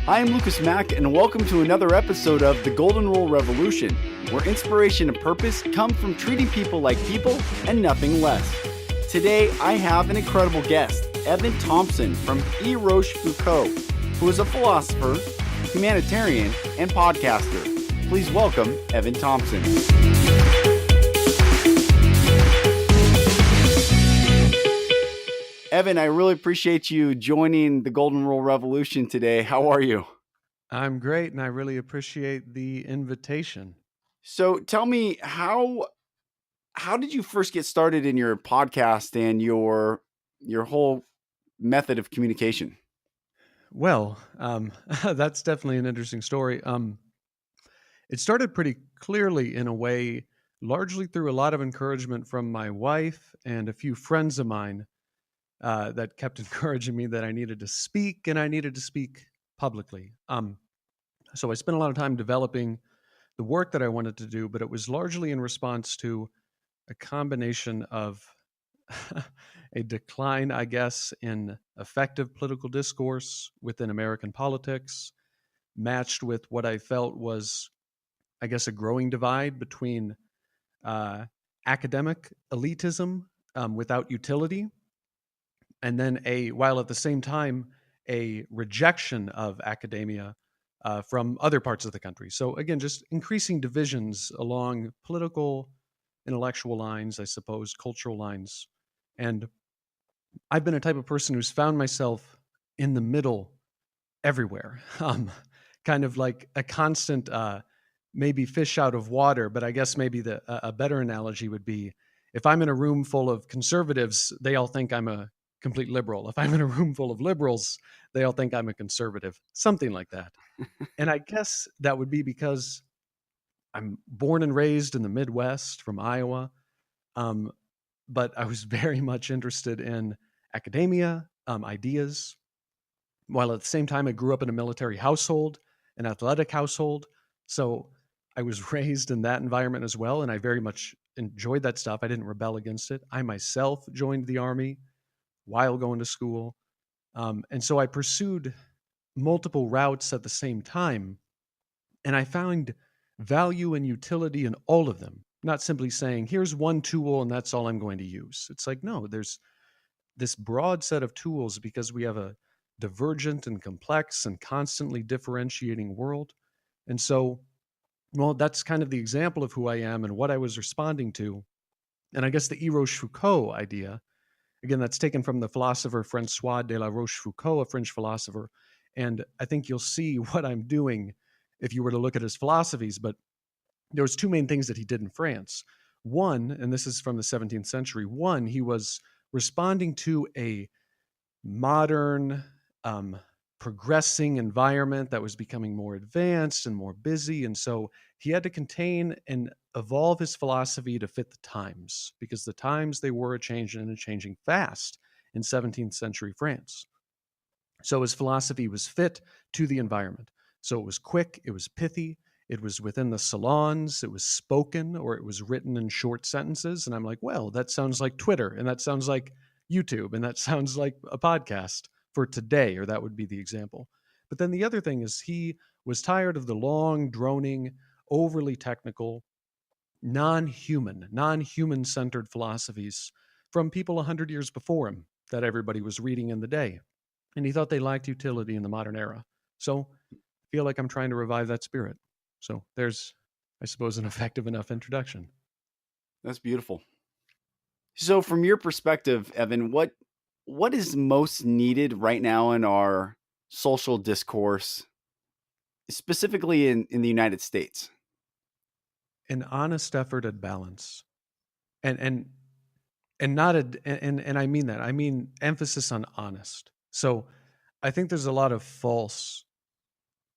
I am Lucas Mack, and welcome to another episode of The Golden Rule Revolution, where inspiration and purpose come from treating people like people and nothing less. Today, I have an incredible guest, Evan Thomsen from E. Rochefoucauld, who is a philosopher, humanitarian, and podcaster. Please welcome Evan Thomsen. Evan, I really appreciate you joining the Golden Rule Revolution today. How are you? I'm great, and I really appreciate the invitation. So tell me, how did you first get started in your podcast and your whole method of communication? Well, that's definitely an interesting story. It started pretty clearly in a way, largely through a lot of encouragement from my wife and a few friends of mine that kept encouraging me that I needed to speak and I needed to speak publicly. So I spent a lot of time developing the work that I wanted to do, but it was largely in response to a combination of a decline, I guess, in effective political discourse within American politics, matched with what I felt was, I guess, a growing divide between academic elitism without utility, and then while at the same time, a rejection of academia from other parts of the country. So again, just increasing divisions along political, intellectual lines, I suppose, cultural lines. And I've been a type of person who's found myself in the middle everywhere, kind of like a constant, maybe fish out of water. But I guess maybe a better analogy would be if I'm in a room full of conservatives, they all think I'm a complete liberal. If I'm in a room full of liberals, they all think I'm a conservative, something like that. And I guess that would be because I'm born and raised in the Midwest from Iowa. But I was very much interested in academia, ideas, while at the same time I grew up in a military household, an athletic household. So I was raised in that environment as well, and I very much enjoyed that stuff. I didn't rebel against it. I myself joined the Army while going to school. And so I pursued multiple routes at the same time, and I found value and utility in all of them. Not simply saying, here's one tool and that's all I'm going to use. It's like, no, there's this broad set of tools because we have a divergent and complex and constantly differentiating world. And so, well, that's kind of the example of who I am and what I was responding to. And I guess the E. Rochefoucauld idea, again, that's taken from the philosopher Francois de la Rochefoucauld, a French philosopher. And I think you'll see what I'm doing if you were to look at his philosophies. But there was two main things that he did in France. One, and this is from the 17th century, one, he was responding to a modern, progressing environment that was becoming more advanced and more busy. And so he had to contain and evolve his philosophy to fit the times, because the times, they were changing and changing fast in 17th century France. So his philosophy was fit to the environment. So it was quick, it was pithy, it was within the salons, it was spoken, or it was written in short sentences. And I'm like, well, that sounds like Twitter, and that sounds like YouTube, and that sounds like a podcast for today, or that would be the example. But then the other thing is he was tired of the long, droning, overly technical, non-human-centered philosophies from people 100 years before him that everybody was reading in the day. And he thought they lacked utility in the modern era. So I feel like I'm trying to revive that spirit. So there's, I suppose, an effective enough introduction. That's beautiful. So from your perspective, Evan, what is most needed right now in our social discourse, specifically in the United States? An honest effort at balance. And not and I mean that. I mean emphasis on honest. So I think there's a lot of false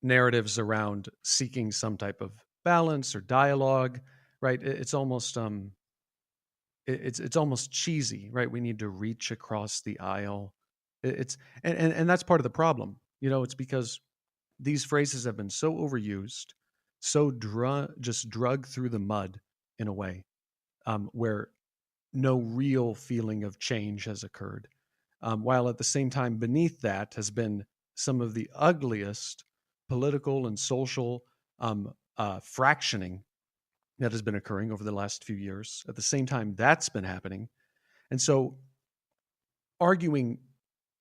narratives around seeking some type of balance or dialogue, right? It's almost it's almost cheesy, right? We need to reach across the aisle. It's and that's part of the problem. It's because these phrases have been so overused, so just drug through the mud in a way, where no real feeling of change has occurred. While at the same time, beneath that has been some of the ugliest political and social fractioning that has been occurring over the last few years. At the same time, that's been happening. And so arguing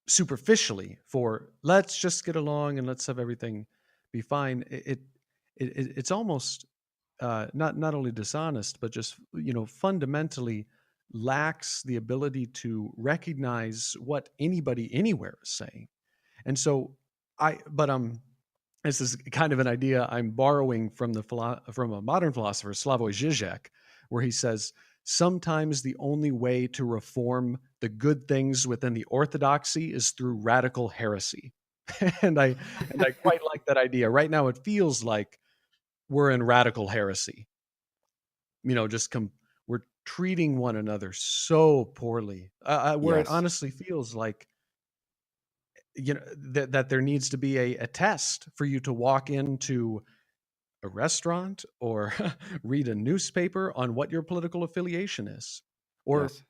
superficially for let's just get along and let's have everything be fine, it's almost not only dishonest, but just fundamentally lacks the ability to recognize what anybody anywhere is saying. And so this is kind of an idea I'm borrowing from from a modern philosopher, Slavoj Žižek, where he says sometimes the only way to reform the good things within the orthodoxy is through radical heresy. and I quite like that idea. Right now, it feels like we're in radical heresy. We're treating one another so poorly, where it Yes. honestly feels like that there needs to be a test for you to walk into a restaurant or read a newspaper on what your political affiliation is, or Yes.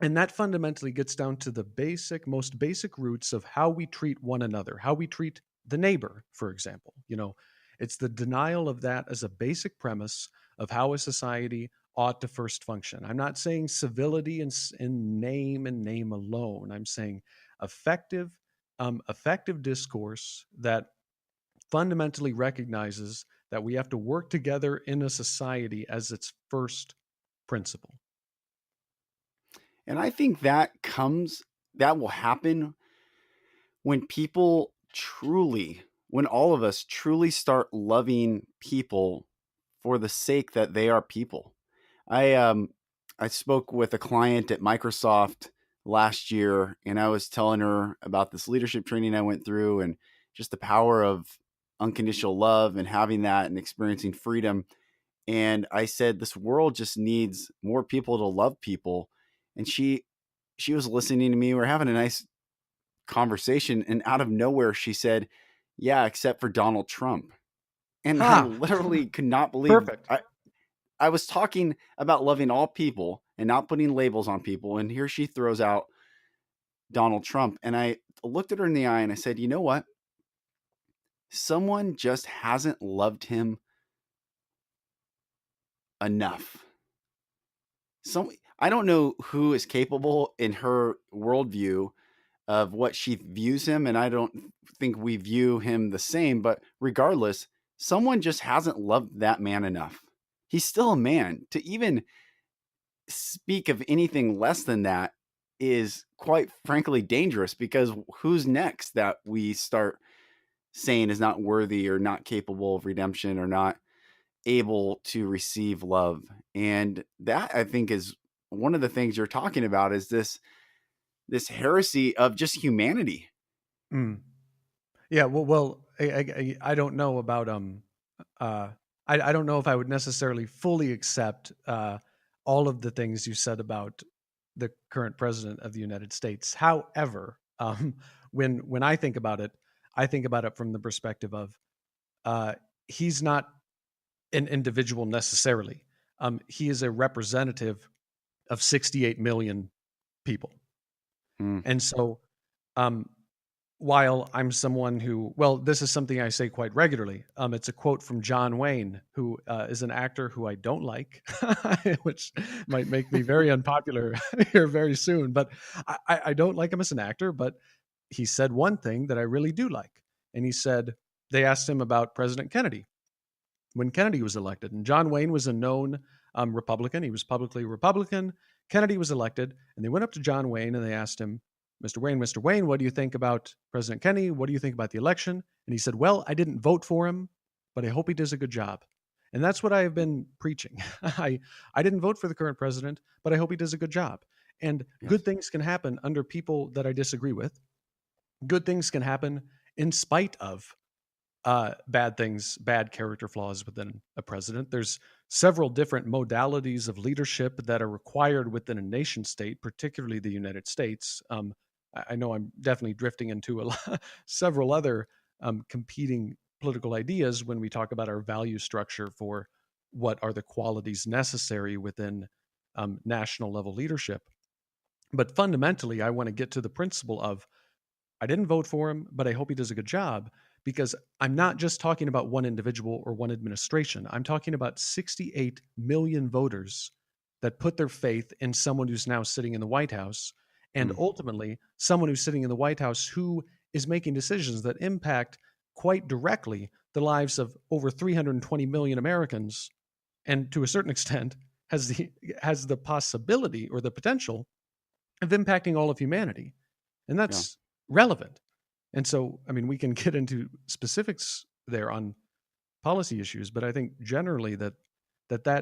and that fundamentally gets down to the most basic roots of how we treat one another, how we treat the neighbor, for example. It's the denial of that as a basic premise of how a society ought to first function. I'm not saying civility in name and name alone. I'm saying effective discourse that fundamentally recognizes that we have to work together in a society as its first principle. And I think that will happen when when all of us truly start loving people for the sake that they are people. I spoke with a client at Microsoft last year, and I was telling her about this leadership training I went through and just the power of unconditional love and having that and experiencing freedom. And I said, this world just needs more people to love people. And she was listening to me. We're having a nice conversation, and out of nowhere she said, yeah, except for Donald Trump. And I Ha! literally could not believe Perfect. I was talking about loving all people and not putting labels on people, and here she throws out Donald Trump. And I looked at her in the eye and I said, you know what? Someone just hasn't loved him enough. I don't know who is capable in her worldview of what she views him, and I don't think we view him the same, but regardless, someone just hasn't loved that man enough. He's still a man. To even speak of anything less than that is quite frankly dangerous, because who's next that we start saying is not worthy or not capable of redemption or not able to receive love? And that, I think, is one of the things you're talking about, is this heresy of just humanity. Mm. Yeah. Well, I don't know about I don't know if I would necessarily fully accept all of the things you said about the current president of the United States. However, when I think about it, I think about it from the perspective of he's not an individual necessarily. He is a representative of 68 million people. Mm. And so, um, while I'm someone who, well, this is something I say quite regularly. It's a quote from John Wayne, who is an actor who I don't like, which might make me very unpopular here very soon. But I don't like him as an actor, but he said one thing that I really do like. And he said, they asked him about President Kennedy when Kennedy was elected. And John Wayne was a known Republican. He was publicly Republican. Kennedy was elected, and they went up to John Wayne and they asked him, Mr. Wayne, what do you think about President Kennedy? What do you think about the election? And he said, well, I didn't vote for him, but I hope he does a good job. And that's what I have been preaching. I didn't vote for the current president, but I hope he does a good job. And Yes. good things can happen under people that I disagree with. Good things can happen in spite of bad things, bad character flaws within a president. There's several different modalities of leadership that are required within a nation state, particularly the United States. I know I'm definitely drifting into several other competing political ideas when we talk about our value structure for what are the qualities necessary within national level leadership. But fundamentally, I want to get to the principle of I didn't vote for him, but I hope he does a good job, because I'm not just talking about one individual or one administration. I'm talking about 68 million voters that put their faith in someone who's now sitting in the White House, and Mm. ultimately someone who's sitting in the White House who is making decisions that impact quite directly the lives of over 320 million Americans, and to a certain extent has the possibility or the potential of impacting all of humanity. And Yeah. that's relevant. And so, I mean, we can get into specifics there on policy issues, but I think generally that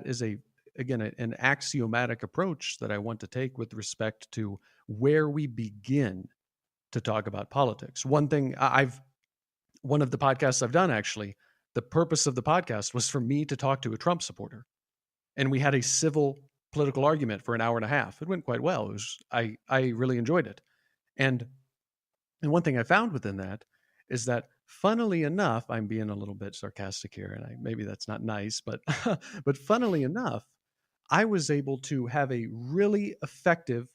is an axiomatic approach that I want to take with respect to where we begin to talk about politics. One of the podcasts I've done, actually, the purpose of the podcast was for me to talk to a Trump supporter, and we had a civil political argument for an hour and a half. It went quite well. I really enjoyed it. And one thing I found within that is that, funnily enough, I'm being a little bit sarcastic here, and maybe that's not nice, but but funnily enough, I was able to have a really effective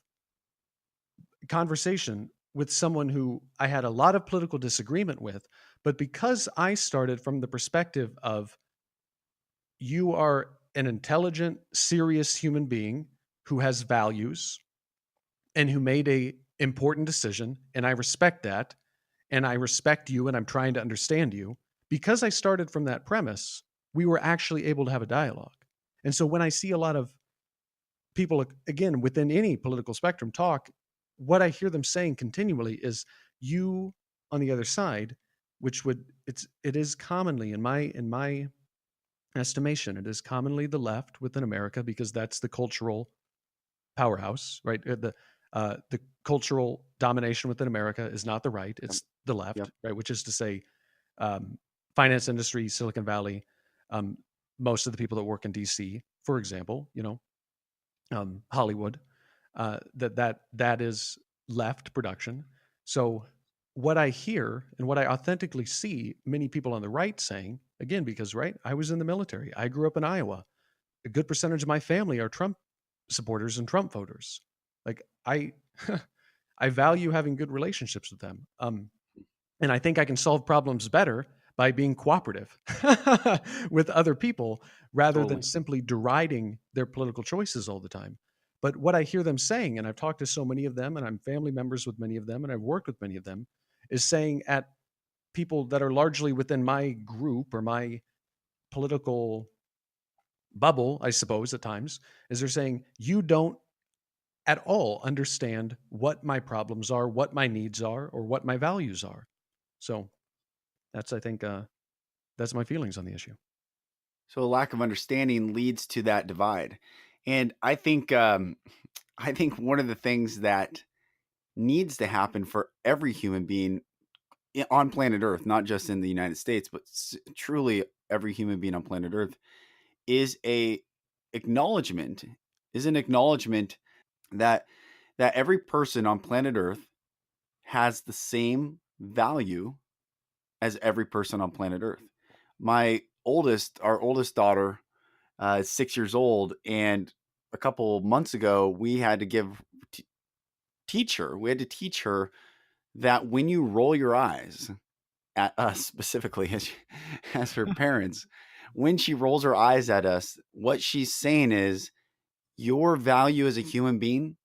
conversation with someone who I had a lot of political disagreement with, but because I started from the perspective of, you are an intelligent, serious human being who has values and who made a important decision, and I respect that, and I respect you, and I'm trying to understand you. Because I started from that premise, we were actually able to have a dialogue. And so when I see a lot of people, again, within any political spectrum talk, what I hear them saying continually is, you on the other side, which it is commonly, in my estimation, it is commonly the left within America, because that's the cultural powerhouse, right? The cultural domination within America is not the right; Yep. it's the left, Yep. right? Which is to say, finance industry, Silicon Valley, most of the people that work in DC, for example, Hollywood, that is left production. So what I hear and what I authentically see many people on the right saying, again, because right, I was in the military, I grew up in Iowa, a good percentage of my family are Trump supporters and Trump voters. Like I, I value having good relationships with them. And I think I can solve problems better by being cooperative with other people rather than Totally. simply deriding their political choices all the time. But what I hear them saying, and I've talked to so many of them, and I'm family members with many of them, and I've worked with many of them, is saying at people that are largely within my group or my political bubble, I suppose, at times, is they're saying, you don't at all understand what my problems are, what my needs are, or what my values are. So that's, I think, that's my feelings on the issue. So a lack of understanding leads to that divide. And I think one of the things that needs to happen for every human being on planet Earth, not just in the United States, but truly every human being on planet Earth, is a acknowledgement, is an acknowledgement that every person on planet Earth has the same value as every person on planet Earth. Our oldest daughter, is 6 years old, and a couple months ago, we had to teach her that when you roll your eyes at us, specifically as her parents, when she rolls her eyes at us, what she's saying is, your value as a human being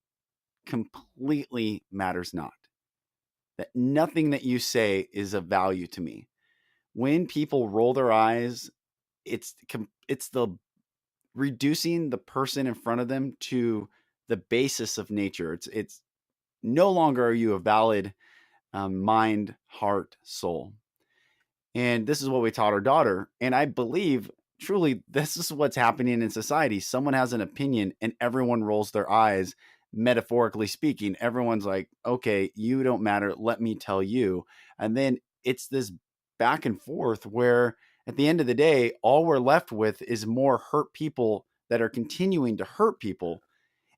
completely matters not. That nothing that you say is of value to me. When people roll their eyes, it's the reducing the person in front of them to the basis of nature. It's no longer are you a valid mind, heart, soul. And this is what we taught our daughter. And I believe truly this is what's happening in society. Someone has an opinion and everyone rolls their eyes, metaphorically speaking. Everyone's like, okay, you don't matter. Let me tell you. And then it's this back and forth where at the end of the day, all we're left with is more hurt people that are continuing to hurt people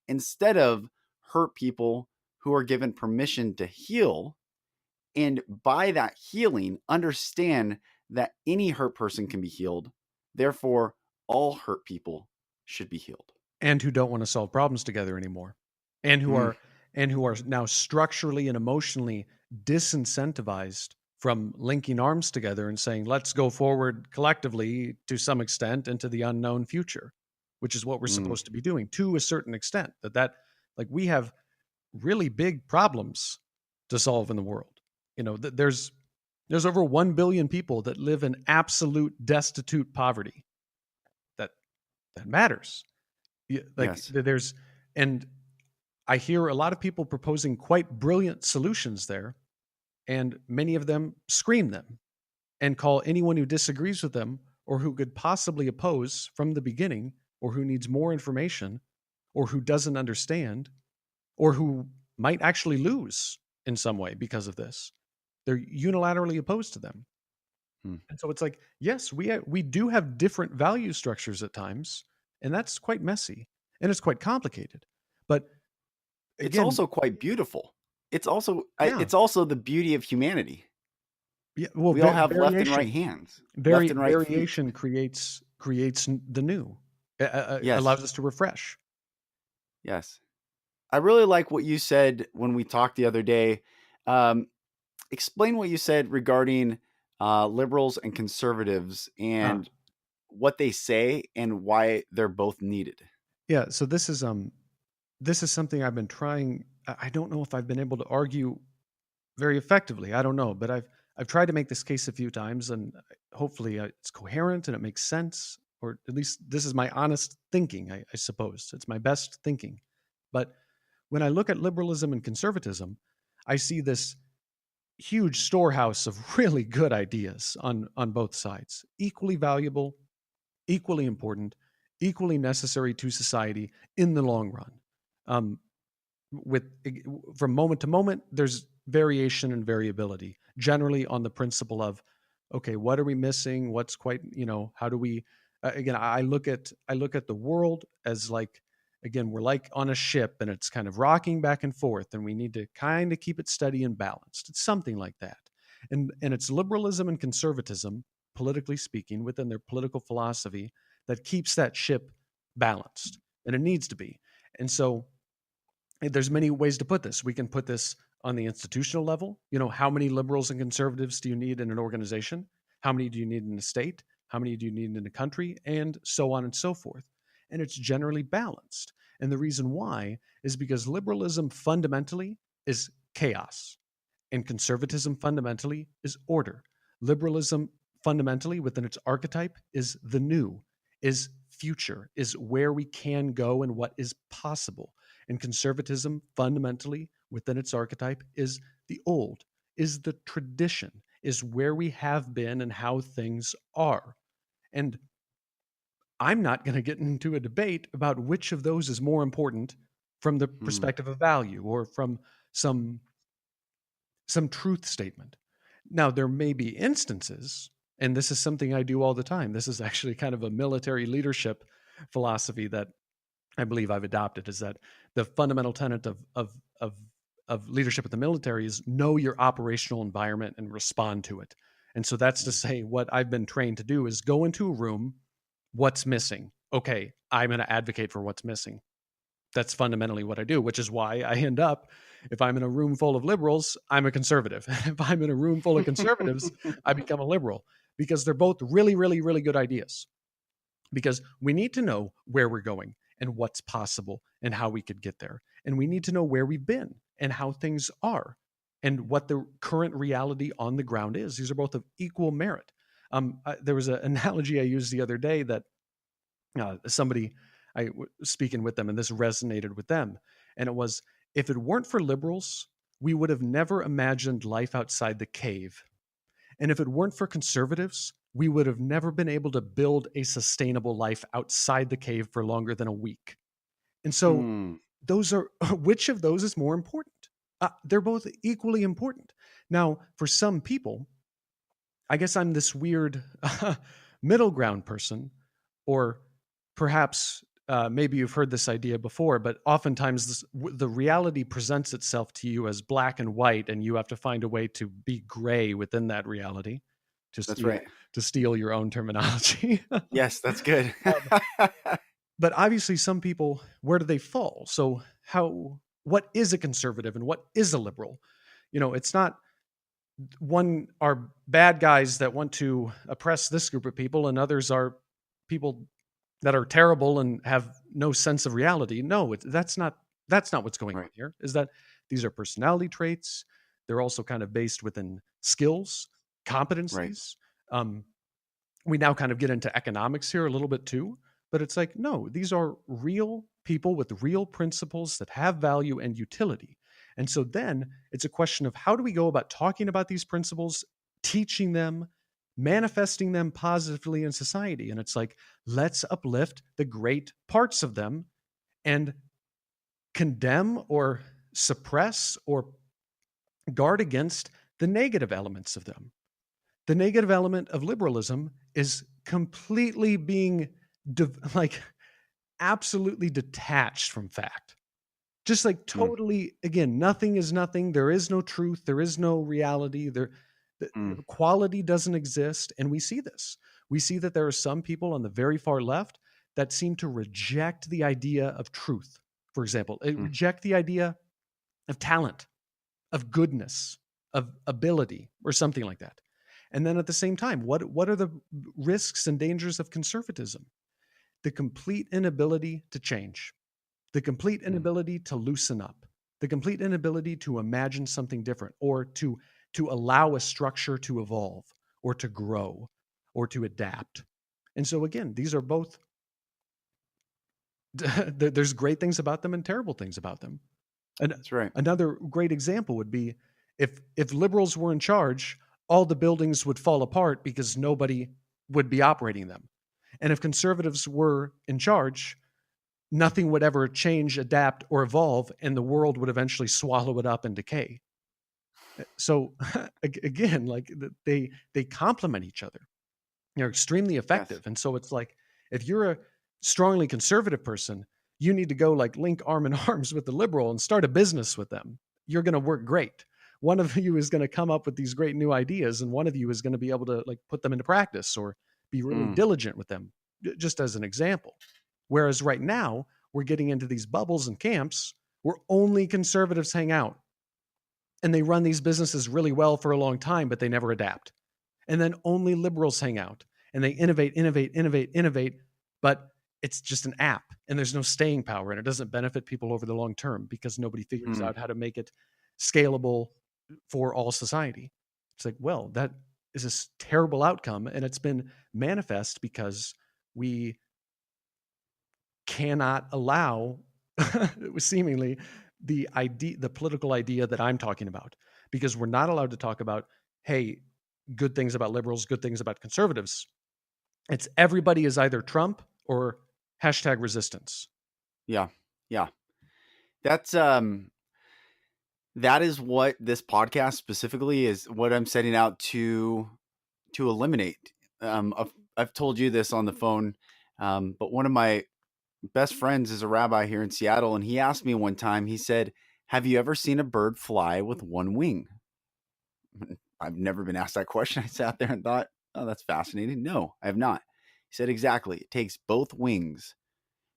instead of hurt people who are given permission to heal, and by that healing, understand that any hurt person can be healed. Therefore, all hurt people should be healed. And who don't want to solve problems together anymore, and who Mm. are now structurally and emotionally disincentivized from linking arms together and saying, let's go forward collectively to some extent into the unknown future, which is what we're Mm, supposed to be doing to a certain extent. Like we have really big problems to solve in the world. There's over 1 billion people that live in absolute destitute poverty. That matters. Like yes. there's, and I hear a lot of people proposing quite brilliant solutions there, and many of them scream them and call anyone who disagrees with them or who could possibly oppose from the beginning, or who needs more information, or who doesn't understand, or who might actually lose in some way because of this. They're unilaterally opposed to them. Hmm. And so it's like, yes, we do have different value structures at times, and that's quite messy and it's quite complicated. But It's again, also quite beautiful. yeah, It's also the beauty of humanity. yeah. Well, We all have left and right variation, hands, left and right feet. variation creates the new. Yes, Allows us to refresh. yes. I really like what you said when we talked the other day. Um, Explain what you said regarding liberals and conservatives Uh, and what they say and why they're both needed. yeah. So this is something I've been trying. I don't know if I've been able to argue very effectively. I don't know, but I've tried to make this case a few times, and hopefully it's coherent and it makes sense, or at least this is my honest thinking. I suppose it's my best thinking. But when I look at liberalism and conservatism, I see this huge storehouse of really good ideas on both sides, equally valuable, equally important, equally necessary to society in the long run. Um, with From moment to moment, there's variation and variability, generally on the principle of, okay, what are we missing? What's quite, how do we? Again, I look at the world as like, again, we're like on a ship and it's kind of rocking back and forth, and we need to kind of keep it steady and balanced. It's something like that, and it's liberalism and conservatism, politically speaking, within their political philosophy, that keeps that ship balanced, and it needs to be. And so there's many ways to put this. We can put this on the institutional level. How many liberals and conservatives do you need in an organization? How many do you need in a state? How many do you need in a country? And so on and so forth. And it's generally balanced. And the reason why is because liberalism fundamentally is chaos, and conservatism fundamentally is order. Liberalism fundamentally within its archetype is the new, is future, is where we can go and what is possible. And conservatism fundamentally within its archetype is the old, is the tradition, is where we have been and how things are. And I'm not going to get into a debate about which of those is more important from the Hmm. perspective of value or from some truth statement. Now, there may be instances, and this is something I do all the time. This is actually kind of a military leadership philosophy that I believe I've adopted, is that the fundamental tenet of leadership at the military is know your operational environment and respond to it. And so that's to say, what I've been trained to do is go into a room, what's missing? Okay, I'm going to advocate for what's missing. That's fundamentally what I do, which is why I end up, if I'm in a room full of liberals, I'm a conservative. If I'm in a room full of conservatives, I become a liberal, because they're both really, really, really good ideas. Because we need to know where we're going and what's possible and how we could get there. And we need to know where we've been and how things are and what the current reality on the ground is. These are both of equal merit. There was an analogy I used the other day that somebody, I was speaking with them, and this resonated with them. And it was, if it weren't for liberals, we would have never imagined life outside the cave. And if it weren't for conservatives, we would have never been able to build a sustainable life outside the cave for longer than a week. And so, Hmm. those are, which of those is more important? They're both equally important. Now, for some people, I guess I'm this weird middle ground person, or perhaps maybe you've heard this idea before, but oftentimes the reality presents itself to you as black and white, and you have to find a way to be gray within that reality, to That's steal, right. to steal your own terminology. Yes, that's good. Um, but obviously, some people, where do they fall? So, what is a conservative and what is a liberal? It's not. one are bad guys that want to oppress this group of people, and others are people that are terrible and have no sense of reality. No, that's not what's going on Right. here. Is that these are personality traits. They're also kind of based within skills, Right. competencies. Um, we now kind of get into economics here a little bit too, but it's like, no, these are real people with real principles that have value and utility. And so then it's a question of how do we go about talking about these principles, teaching them, manifesting them positively in society. And it's like, let's uplift the great parts of them and condemn or suppress or guard against the negative elements of them. The negative element of liberalism is completely being like absolutely detached from fact. Just like Mm. totally, again, nothing is nothing. There is no truth. There is no reality. The Mm. quality doesn't exist. And we see this. We see that there are some people on the very far left that seem to reject the idea of truth. For example, Mm. reject the idea of talent, of goodness, of ability, or something like that. And then at the same time, what are the risks and dangers of conservatism? The complete inability to change, the complete Mm. inability to loosen up, the complete inability to imagine something different, or to allow a structure to evolve or to grow or to adapt. And so again, these are both there's great things about them and terrible things about them. And That's right. another great example would be if liberals were in charge, all the buildings would fall apart because nobody would be operating them. And if conservatives were in charge, nothing would ever change, adapt, or evolve, and the world would eventually swallow it up and decay. So again, like they complement each other. They're extremely Yes. effective. And so it's like if you're a strongly conservative person, you need to go like link arm in arms with the liberal and start a business with them. You're going to work great. One of you is going to come up with these great new ideas, and one of you is going to be able to like put them into practice or be really Mm. diligent with them, just as an example. Whereas right now, we're getting into these bubbles and camps where only conservatives hang out and they run these businesses really well for a long time, but they never adapt. And then only liberals hang out and they innovate, but it's just an app and there's no staying power and it doesn't benefit people over the long term because nobody figures Mm. out how to make it scalable for all society. It's like, well, that is a terrible outcome and it's been manifest because we cannot allow seemingly the political idea that I'm talking about because we're not allowed to talk about, hey, good things about liberals, good things about conservatives. It's everybody is either Trump or hashtag resistance. Yeah. Yeah. That's that is what this podcast specifically is what I'm setting out to eliminate. I've told you this on the phone, but one of my best friends is a rabbi here in Seattle, and he asked me one time. He said, "Have you ever seen a bird fly with one wing?" I've never been asked that question. I sat there and thought, "Oh, that's fascinating." No, I have not. He said, "Exactly. It takes both wings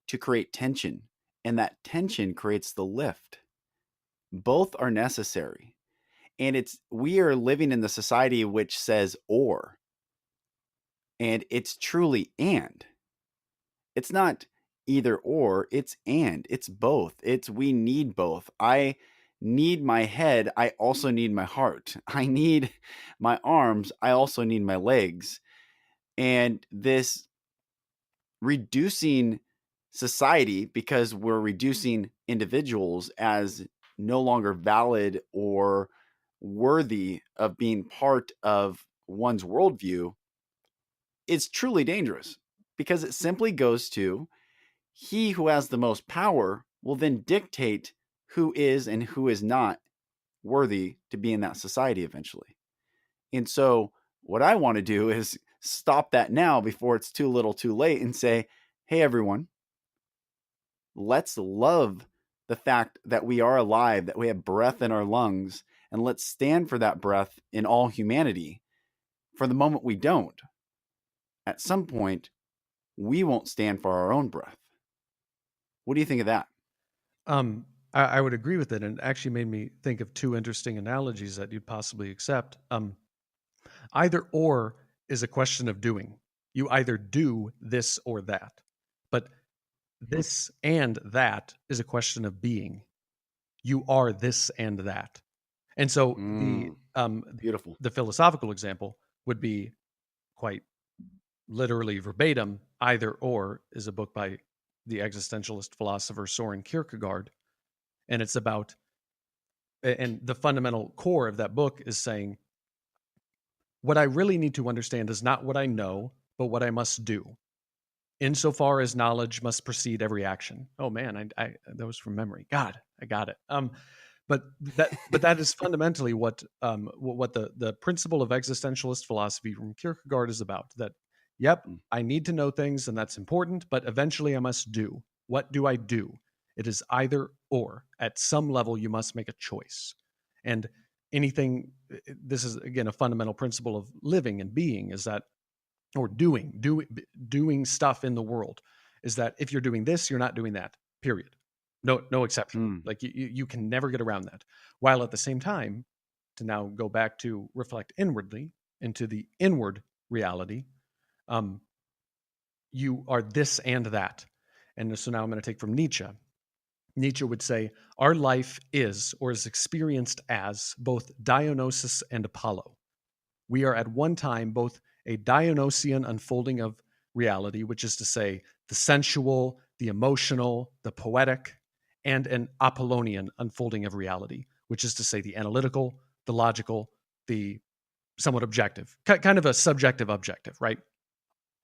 to create tension, and that tension creates the lift. Both are necessary." And it's we are living in the society which says or, and it's truly and. It's not either or, it's and. It's both. It's we need both. I need my head, I also need my heart. I need my arms, I also need my legs. And this reducing society because we're reducing individuals as no longer valid or worthy of being part of one's worldview is truly dangerous because it simply goes to he who has the most power will then dictate who is and who is not worthy to be in that society eventually. And so, what I want to do is stop that now before it's too little too late and say, hey, everyone, let's love the fact that we are alive, that we have breath in our lungs, and let's stand for that breath in all humanity. For the moment we don't, at some point, we won't stand for our own breath. What do you think of that? Um, I would agree with it, and it actually made me think of two interesting analogies that you'd possibly accept. Either or is a question of doing. You either do this or that, but this and that is a question of being. You are this and that. And so Beautiful. the philosophical example would be quite literally verbatim. Either or is a book by the existentialist philosopher Soren Kierkegaard, and it's about, and the fundamental core of that book is saying, what I really need to understand is not what I know, but what I must do. Insofar as knowledge must precede every action. Oh man, I that was from memory. God, I got it. But that is fundamentally what the principle of existentialist philosophy from Kierkegaard is about. That, yep, I need to know things, and that's important, but eventually I must do. What do I do? It is either or. At some level, you must make a choice. And anything, this is again a fundamental principle of living and being, is that, or doing stuff in the world, is that if you're doing this, you're not doing that, period. No exception. Like you can never get around that. While at the same time, to now go back to reflect inwardly into the inward reality, you are this and that. And so now I'm going to take from Nietzsche. Nietzsche would say, our life is, or is experienced as, both Dionysus and Apollo. We are at one time both a Dionysian unfolding of reality, which is to say, the sensual, the emotional, the poetic, and an Apollonian unfolding of reality, which is to say, the analytical, the logical, the somewhat objective, kind of a subjective objective, right?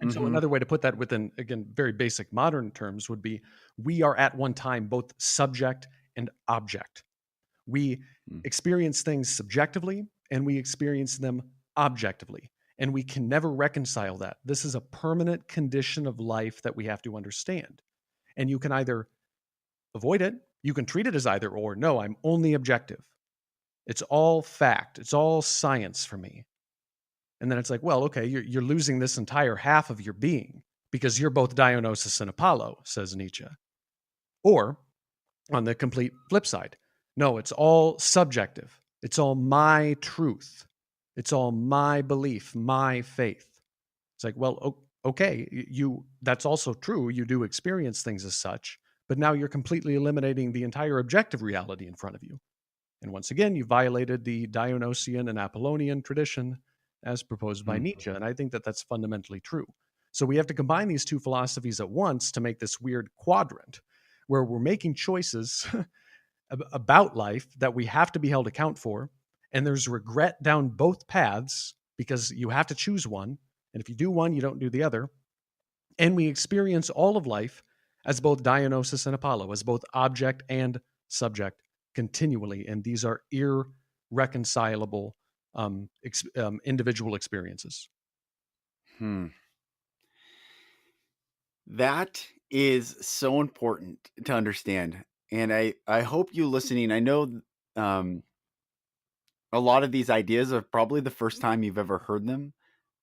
And so another way to put that within, again, very basic modern terms would be, we are at one time both subject and object. We experience things subjectively and we experience them objectively. And we can never reconcile that. This is a permanent condition of life that we have to understand. And you can either avoid it, you can treat it as either or. No, I'm only objective. It's all fact. It's all science for me. And then it's like, well, okay, you're losing this entire half of your being because you're both Dionysus and Apollo, says Nietzsche. Or on the complete flip side, no, it's all subjective. It's all my truth. It's all my belief, my faith. It's like, well, okay, that's also true. You do experience things as such, but now you're completely eliminating the entire objective reality in front of you. And once again, you violated the Dionysian and Apollonian tradition as proposed by Nietzsche. And I think that that's fundamentally true. So we have to combine these two philosophies at once to make this weird quadrant where we're making choices about life that we have to be held account for. And there's regret down both paths because you have to choose one. And if you do one, you don't do the other. And we experience all of life as both Dionysus and Apollo, as both object and subject continually. And these are irreconcilable individual experiences. That is so important to understand. And I hope you listening, I know a lot of these ideas are probably the first time you've ever heard them,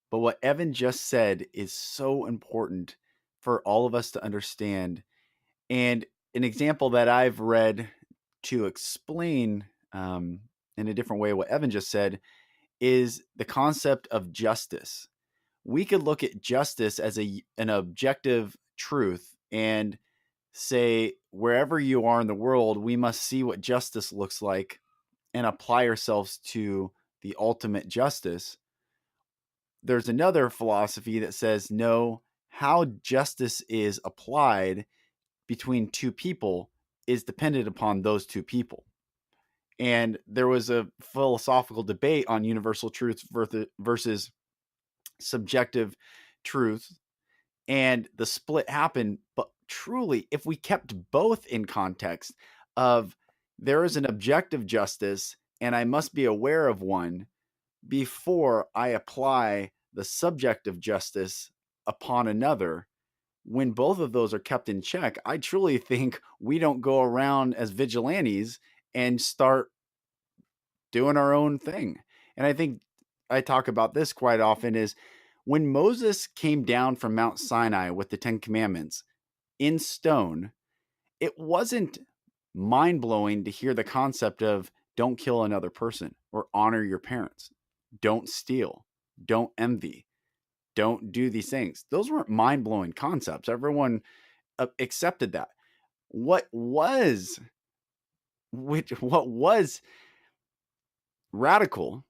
but what Evan just said is so important for all of us to understand. And an example that I've read to explain in a different way what Evan just said is the concept of justice. We could look at justice as an objective truth and say, wherever you are in the world, we must see what justice looks like and apply ourselves to the ultimate justice. There's another philosophy that says, no, how justice is applied between two people is dependent upon those two people. And there was a philosophical debate on universal truth versus subjective truth. And the split happened. But truly, if we kept both in context of there is an objective justice and I must be aware of one before I apply the subjective justice upon another, when both of those are kept in check, I truly think we don't go around as vigilantes and start doing our own thing. And I think I talk about this quite often is when Moses came down from Mount Sinai with the 10 Commandments in stone, it wasn't mind-blowing to hear the concept of don't kill another person or honor your parents, don't steal, don't envy, don't do these things. Those weren't mind-blowing concepts. Everyone accepted that. What was radical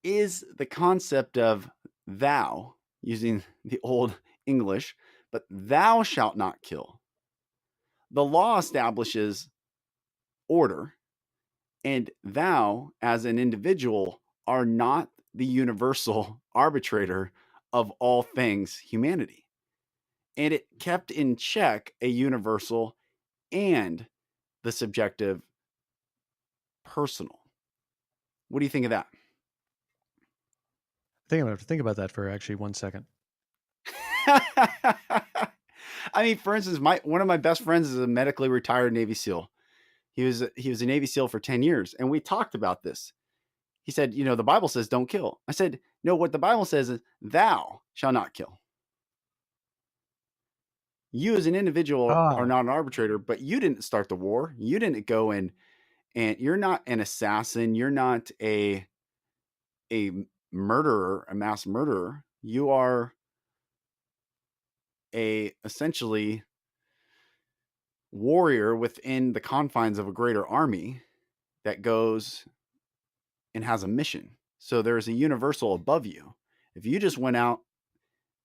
is the concept of thou, using the old English, but thou shalt not kill. The law establishes order, and thou, as an individual, are not the universal arbitrator of all things humanity. And it kept in check a universal and the subjective personal. What do you think of that? I think I'm going to have to think about that for actually 1 second. I mean, for instance, one of my best friends is a medically retired Navy SEAL. He was a Navy SEAL for 10 years, and we talked about this. He said, the Bible says don't kill. I said, no, what the Bible says is thou shalt not kill. You as an individual are not an arbitrator, but you didn't start the war. You didn't go in, and you're not an assassin. You're not a murderer, a mass murderer. You are a essentially warrior within the confines of a greater army that goes and has a mission. So there's a universal above you. If you just went out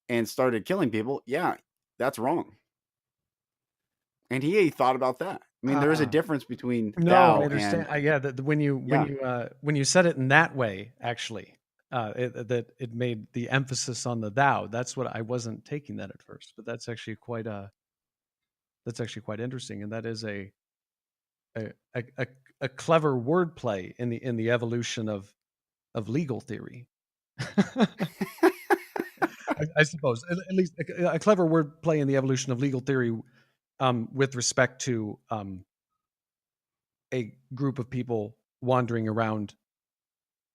and started killing people, yeah, that's wrong. And he thought about that. I mean, there is a difference between thou I understand. and when you said it in that way, actually, it made the emphasis on the thou. That's what I wasn't taking that at first, but that's actually quite interesting, and that is a clever wordplay in the evolution of legal theory. I suppose, at least a clever wordplay in the evolution of legal theory, with respect to a group of people wandering around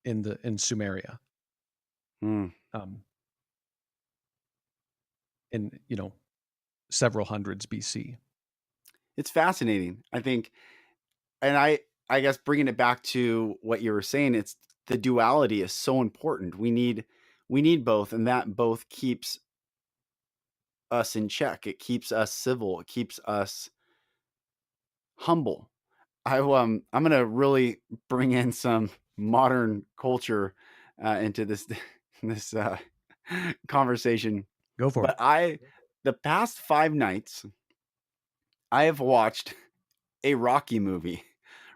in Sumeria, in several hundreds BC. It's fascinating, I think, and I guess bringing it back to what you were saying, it's the duality is so important. We need both, and that both keeps us in check. It keeps us civil. It keeps us humble. I'm gonna really bring in some modern culture into this conversation. Go for it. But the past 5 nights, I have watched a Rocky movie.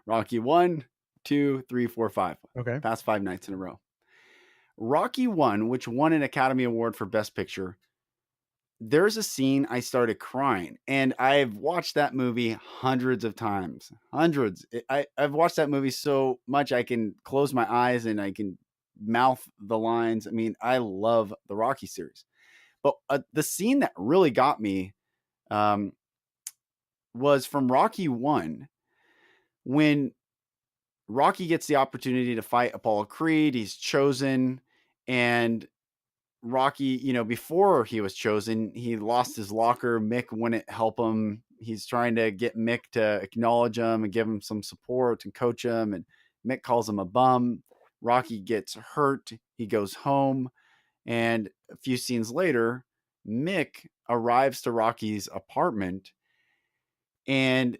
Rocky 1, 2, 3, 4, 5. Okay. Past 5 nights in a row. Rocky 1, which won an Academy Award for Best Picture, there's a scene I started crying, and I've watched that movie hundreds of times. Hundreds. I've watched that movie so much I can close my eyes and I can mouth the lines. I mean, I love the Rocky series. But the scene that really got me was from Rocky 1, when Rocky gets the opportunity to fight Apollo Creed. He's chosen, and Rocky, before he was chosen, he lost his locker. Mick wouldn't help him. He's trying to get Mick to acknowledge him and give him some support and coach him. And Mick calls him a bum. Rocky gets hurt. He goes home. And a few scenes later, Mick arrives to Rocky's apartment and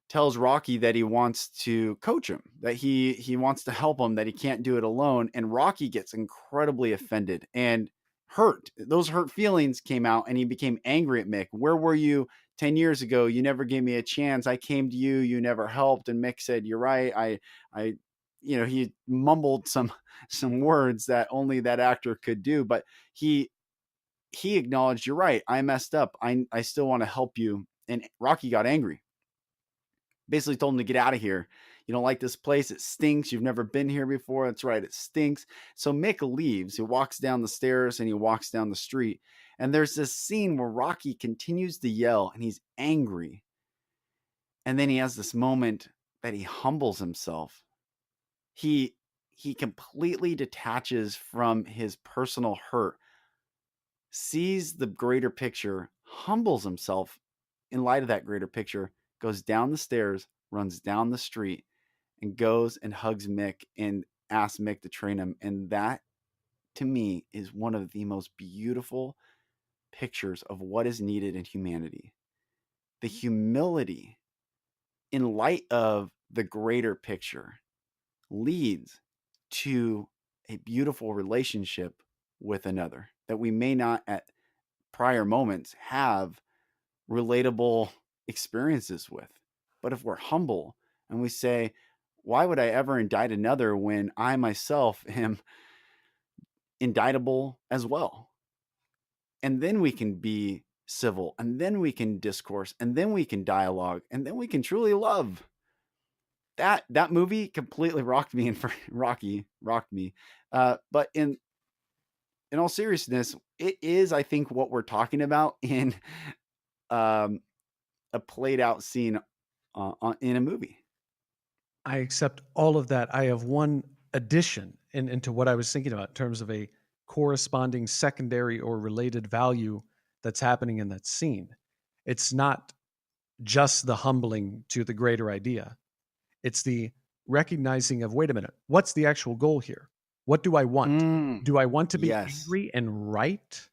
tells Rocky that he wants to coach him, that he wants to help him, that he can't do it alone. And Rocky gets incredibly offended and hurt. Those hurt feelings came out, and he became angry at Mick. Where were you 10 years ago? You never gave me a chance. I came to you. You never helped. And Mick said, you're right. He mumbled some words that only that actor could do, but he acknowledged, you're right. I messed up. I still want to help you. And Rocky got angry. Basically told him to get out of here. You don't like this place. It stinks. You've never been here before. That's right. It stinks. So Mick leaves. He walks down the stairs and he walks down the street. And there's this scene where Rocky continues to yell and he's angry. And then he has this moment that he humbles himself. He completely detaches from his personal hurt, sees the greater picture, humbles himself in light of that greater picture, goes down the stairs, runs down the street and goes and hugs Mick and asks Mick to train him. And that, to me, is one of the most beautiful pictures of what is needed in humanity. The humility in light of the greater picture leads to a beautiful relationship with another that we may not at prior moments have relatable experiences with. But if we're humble and we say, why would I ever indict another when I myself am indictable as well? And then we can be civil, and then we can discourse, and then we can dialogue, and then we can truly love. That movie completely rocked me, and for Rocky rocked me. But in all seriousness, it is, I think, what we're talking about in um, a played out scene in a movie. I accept all of that. I have one addition into what I was thinking about in terms of a corresponding secondary or related value that's happening in that scene. It's not just the humbling to the greater idea. It's the recognizing of, wait a minute, what's the actual goal here? What do I want? Do I want to be angry and right?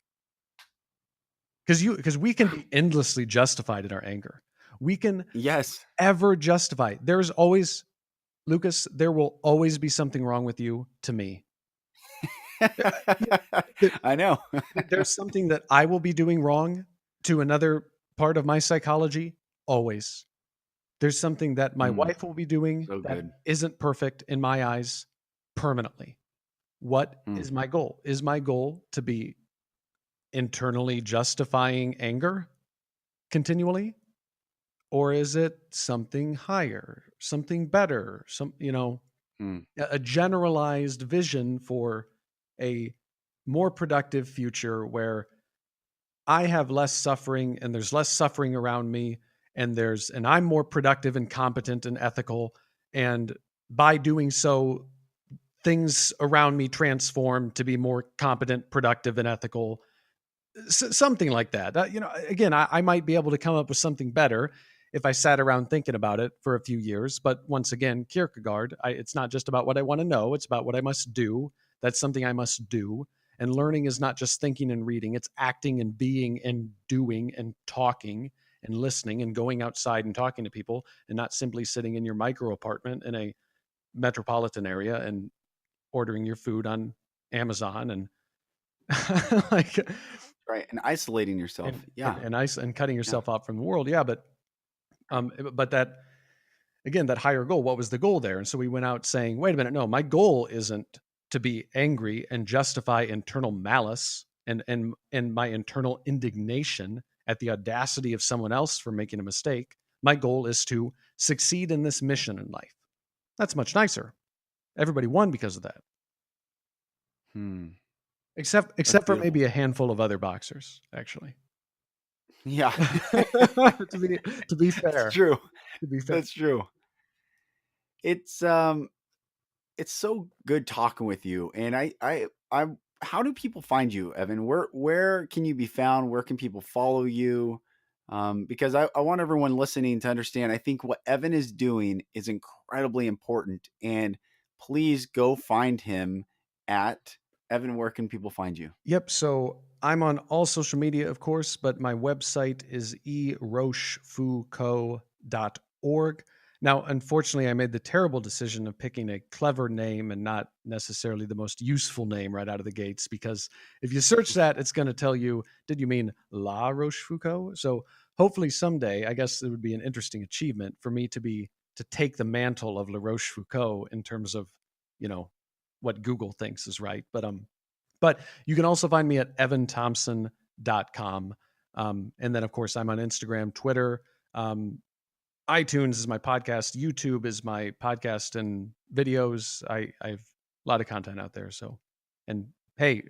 Because we can be endlessly justified in our anger. We can ever justify. There's always, Lucas, there will always be something wrong with you to me. I know. There's something that I will be doing wrong to another part of my psychology, always. There's something that my wife will be doing that isn't perfect in my eyes permanently. What is my goal? Is my goal to be internally justifying anger continually? Or is it something higher, something better, a generalized vision for a more productive future where I have less suffering and there's less suffering around me and I'm more productive and competent and ethical, and by doing so things around me transform to be more competent, productive, and ethical. Something like that. Again, I might be able to come up with something better if I sat around thinking about it for a few years. But once again, Kierkegaard, it's not just about what I want to know. It's about what I must do. That's something I must do. And learning is not just thinking and reading. It's acting and being and doing and talking and listening and going outside and talking to people, and not simply sitting in your micro apartment in a metropolitan area and ordering your food on Amazon and right, and isolating yourself, and cutting yourself off from the world, but that, again, that higher goal, what was the goal there? And so we went out saying, wait a minute, no, my goal isn't to be angry and justify internal malice and my internal indignation at the audacity of someone else for making a mistake. My goal is to succeed in this mission in life. That's much nicer. Everybody won because of that. Except for maybe a handful of other boxers, actually. Yeah. to be fair. That's true. To be fair. That's true. It's so good talking with you. And I how do people find you, Evan? Where can you be found? Where can people follow you? Because I want everyone listening to understand, I think what Evan is doing is incredibly important. And please go find him at Evan. Where can people find you? Yep. So I'm on all social media, of course, but my website is erochefoucault.org. Now, unfortunately, I made the terrible decision of picking a clever name and not necessarily the most useful name right out of the gates, because if you search that, it's going to tell you, did you mean La Rochefoucauld? So hopefully someday, I guess it would be an interesting achievement for me to take the mantle of La Rochefoucauld in terms of, what Google thinks is right. But you can also find me at evanthomsen.com. And then, of course, I'm on Instagram, Twitter. iTunes is my podcast. YouTube is my podcast and videos. I have a lot of content out there. So, and hey,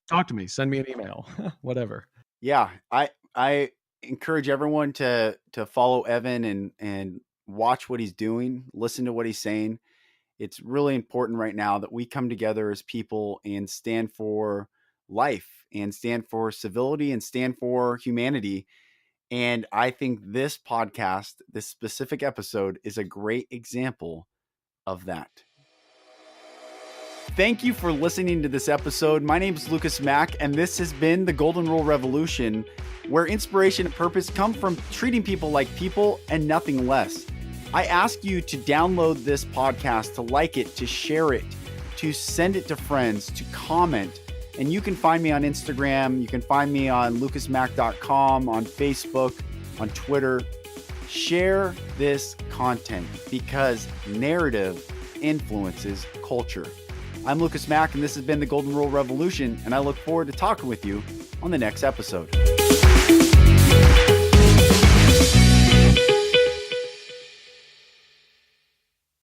talk to me. Send me an email, whatever. Yeah, I encourage everyone to follow Evan and watch what he's doing, listen to what he's saying. It's really important right now that we come together as people and stand for life and stand for civility and stand for humanity. And I think this podcast, this specific episode, is a great example of that. Thank you for listening to this episode. My name is Lucas Mack, and this has been the Golden Rule Revolution, where inspiration and purpose come from treating people like people and nothing less. I ask you to download this podcast, to like it, to share it, to send it to friends, to comment. And you can find me on Instagram. You can find me on lucasmack.com, on Facebook, on Twitter. Share this content because narrative influences culture. I'm Lucas Mack, and this has been the Golden Rule Revolution, and I look forward to talking with you on the next episode.